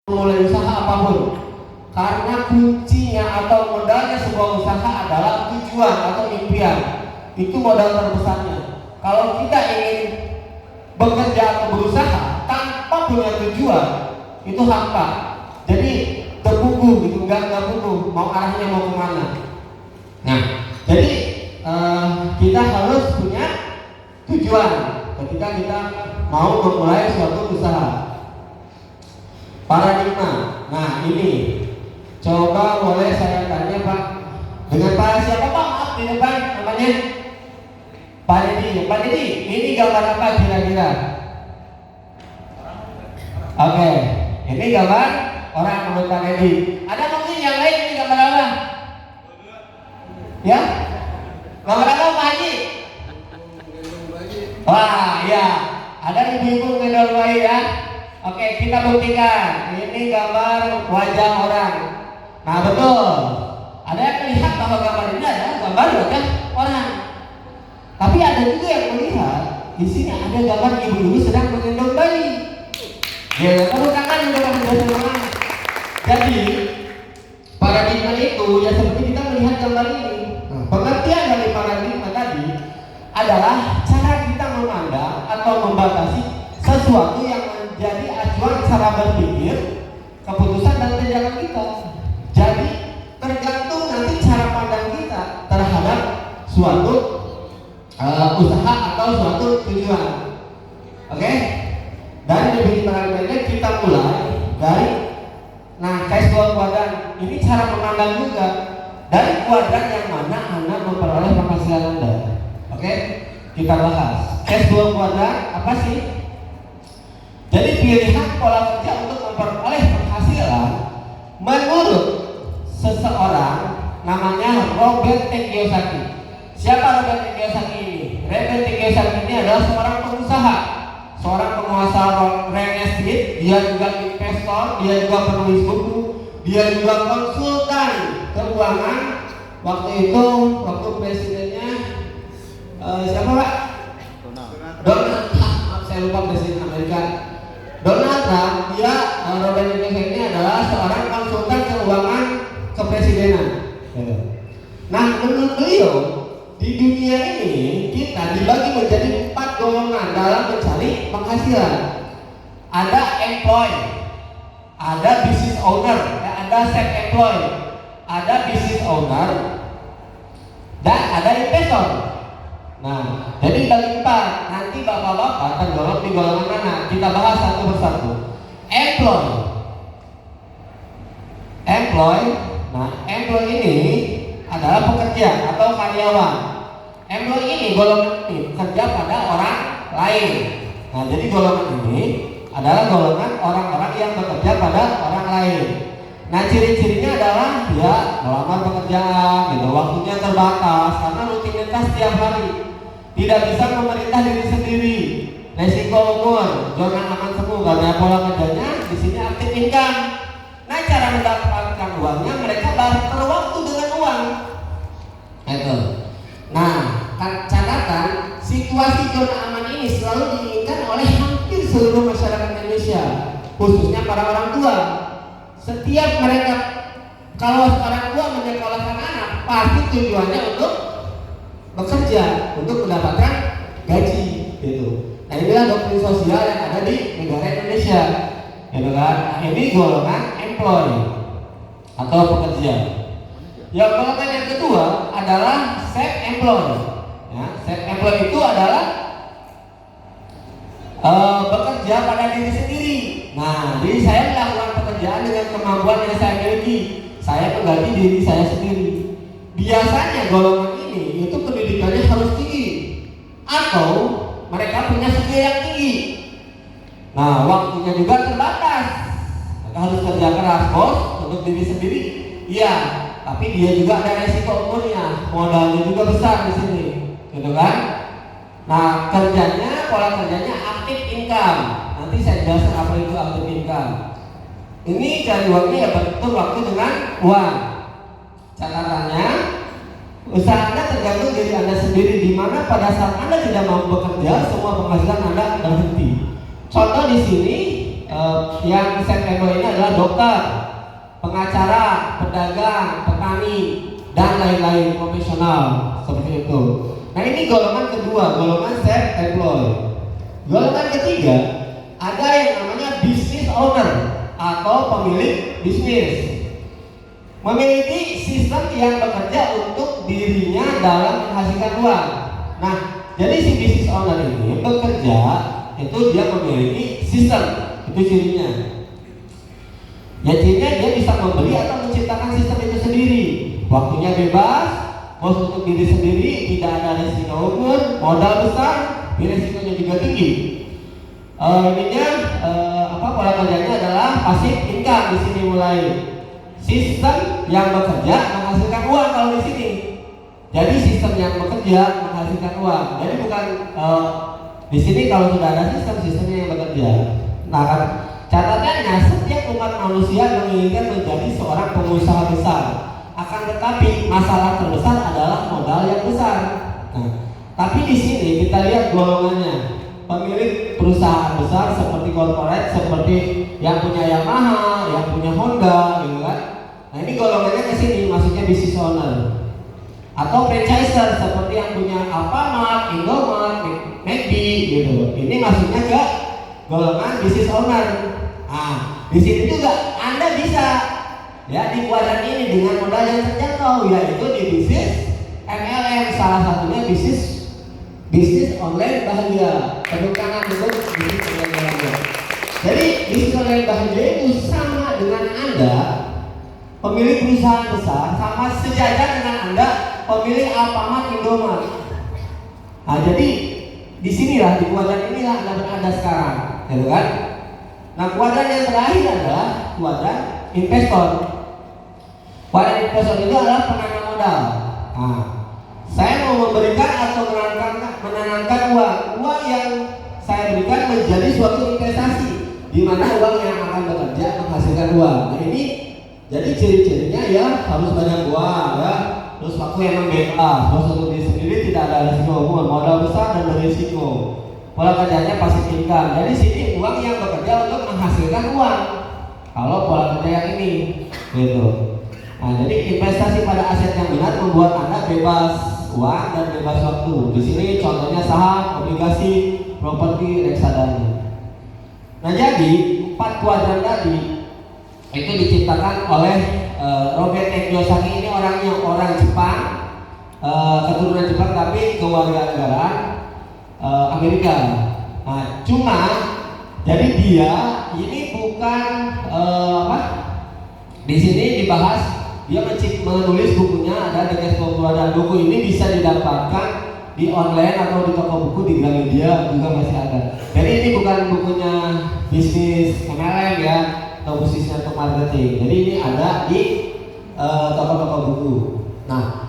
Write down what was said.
mulai usaha apapun, karena kuncinya atau modalnya sebuah usaha adalah tujuan atau impian. Itu modal terbesarnya. Kalau kita ingin bekerja atau berusaha tanpa punya tujuan, itu hampa. Jadi terbuku gitu, nggak buku mau arahnya mau kemana. Nah, jadi kita harus punya tujuan ketika kita mau memulai suatu usaha. Paradigma. Nah ini, coba boleh saya tanya Pak, dengan Pak siapa Pak? Maaf di depan namanya Pak Dedi. Pak Dedi, ini gambar apa kira-kira? Oke, ini gambar orang menurut Pak Dedi. Ada mungkin yang lain, ini gambar apa? Ya? Gambar apa Pak Haji? Wah ya, ada ibu-ibu gendong bayi ya. Oke, kita buktikan. Ini gambar wajah orang. Nah betul. Ada yang melihat bahwa gambar ini adalah gambar wajah orang. Tapi ada juga yang melihat di sini ada gambar ibu-ibu sedang menggendong bayi. Ya, tepuk tangan untuk teman-teman. Jadi paradigma itu ya seperti kita melihat gambar ini. Pengertian dari paradigma tadi adalah cara kita memandang atau membatasi sesuatu yang menjadi acuan cara berpikir, keputusan dan tindakan kita. Jadi tergantung nanti cara pandang kita terhadap suatu usaha atau suatu tujuan. Oke? Dari definisi paradigma kita mulai dari cash flow kuadran. Ini cara memandang juga dari kuadran yang mana Anda memperoleh penghasilan Anda. Oke? Kita bahas cash flow kuadran apa sih? Jadi pilihan pola kerja untuk memperoleh penghasilan menurut seseorang namanya Robert T. Kiyosaki. Siapa Robert T. Kiyosaki ini? Robert T. Kiyosaki ini adalah seorang pengusaha, seorang penguasa real estate. Dia juga investor, dia juga penulis buku, dia juga konsultan keuangan. Waktu itu, waktu presidennya siapa Pak? Donald Trump. Maaf, saya lupa presiden Amerika. Donald Trump, dia Robert T. Kiyosaki ini adalah seorang konsultan keuangan kepresidenan. Nah, menurut beliau di dunia ini kita dibagi menjadi 4 golongan dalam mencari penghasilan. Ada employee, ada business owner, ada self-employed, ada business owner, dan ada investor. Nah, jadi bagi 4. Nanti bapak-bapak tergolong di golongan mana? Kita bahas satu persatu. Employee. Nah, employee ini adalah pekerja atau karyawan. Employee ini golongan ini bekerja pada orang lain. Nah, jadi golongan ini adalah golongan orang-orang yang bekerja pada orang lain. Nah, ciri-cirinya adalah dia melamar pekerjaan, gitu, waktunya terbatas karena rutinitas setiap hari. Tidak bisa memerintah diri sendiri, resiko umur, zona aman semu, karena pola kerjanya di sini aktif income. Nah, cara mendapatkan uangnya mereka barter waktu dengan uang. Itu. Nah, catatan situasi zona aman ini selalu diinginkan oleh hampir seluruh masyarakat Indonesia, khususnya para orang tua. Setiap mereka, kalau orang tua menyekolahkan anak, pasti tujuannya untuk bekerja, untuk mendapatkan gaji, gitu. Nah, inilah doktrin sosial yang ada di negara Indonesia, gitu kan? Nah, ini golongan employee atau pekerja. Yang golongan yang kedua adalah self-employed. Ya, self-employed itu adalah bekerja pada diri sendiri. Nah, jadi saya melakukan pekerjaan dengan kemampuan yang saya miliki. Saya menggaji diri saya sendiri. Biasanya golongan ini itu pendidikannya harus tinggi atau mereka punya skill yang tinggi. Nah, waktunya juga terbatas. Mereka harus kerja keras bos untuk diri sendiri. Iya, tapi dia juga ada resiko umurnya, modalnya juga besar di sini, gitu kan? Nah, pola kerjanya aktif income. Nanti saya jelaskan apa itu aktif income. Ini cari uangnya ya betul waktu dengan uang. Catatannya, usaha Anda tergantung diri Anda sendiri, di mana pada saat Anda tidak mau bekerja, semua penghasilan Anda berhenti. Contoh di sini, yang set label ini adalah dokter, pengacara, pedagang, petani, dan lain-lain profesional seperti itu. Nah ini golongan kedua, golongan self employed. Golongan ketiga ada yang namanya business owner atau pemilik bisnis. Memiliki sistem yang bekerja untuk dirinya dalam menghasilkan uang. Nah, jadi si business owner ini bekerja itu dia memiliki sistem, itu cirinya. Ya cirinya dia bisa membeli atau menciptakan sistem itu sendiri. Waktunya bebas, bos untuk diri sendiri, tidak ada risiko ukur, modal besar, risikonya juga tinggi. Pola kerjanya adalah passive income di sini mulai. Sistem yang bekerja menghasilkan uang kalau di sini. Jadi sistem yang bekerja menghasilkan uang. Jadi bukan di sini kalau sudah ada sistemnya yang bekerja. Nah, kan catatannya setiap umat manusia menginginkan menjadi seorang pengusaha besar. Akan tetapi masalah terbesar adalah modal yang besar. Nah, tapi di sini kita lihat golongannya. Pemilik perusahaan besar seperti corporate, seperti yang punya Yamaha, yang punya Honda, gitu kan. Nah ini golongannya ke sini, maksudnya business owner. Atau franchiser seperti yang punya Alfamart, Indomart, McD, gitu. Ini maksudnya ke golongan business owner. Nah, di sini juga Anda bisa ya di kuadran ini dengan modal yang terjangkau, yaitu di bisnis MLM, salah satunya bisnis online bahagia. Tepuk tangan untuk bisnis online bahagia. Jadi bisnis online bahagia itu sama dengan Anda pemilik perusahaan besar, sama sejajar dengan Anda pemilik Alfamart, Indomart. Nah jadi disinilah di kuadran inilah Anda berada sekarang, gitu kan? Nah kuadran yang terakhir adalah kuadran investor. Kuadran investor itu adalah penanam modal. Nah, saya mau memberikan atau menanamkan uang yang saya berikan menjadi suatu investasi, di mana uang yang akan bekerja menghasilkan uang. Nah ini jadi ciri-cirinya ya harus banyak uang ya, terus waktu yang bebas, bos untuk diri sendiri, tidak ada risiko umur, modal besar dan berisiko. Pola kerjanya passive income. Jadi sini uang yang bekerja untuk menghasilkan uang. Kalau pola kerja yang ini, gitu. Nah jadi investasi pada aset yang benar membuat Anda bebas uang dan bebas waktu. Di sini contohnya saham, obligasi, properti, reksadana. Nah jadi 4 kuadran tadi itu diciptakan oleh Robert Kiyosaki. Ini orang Jepang, keturunan Jepang tapi kewarganegaraan Amerika. Nah cuma jadi dia ini bukan di sini dibahas. Dia menulis bukunya ada di Keskotua, dan buku ini bisa didapatkan di online atau di toko buku di Gramedia juga masih ada. Jadi ini bukan bukunya bisnis MLM ya, atau bisnisnya untuk marketing. Jadi ini ada di toko-toko buku. Nah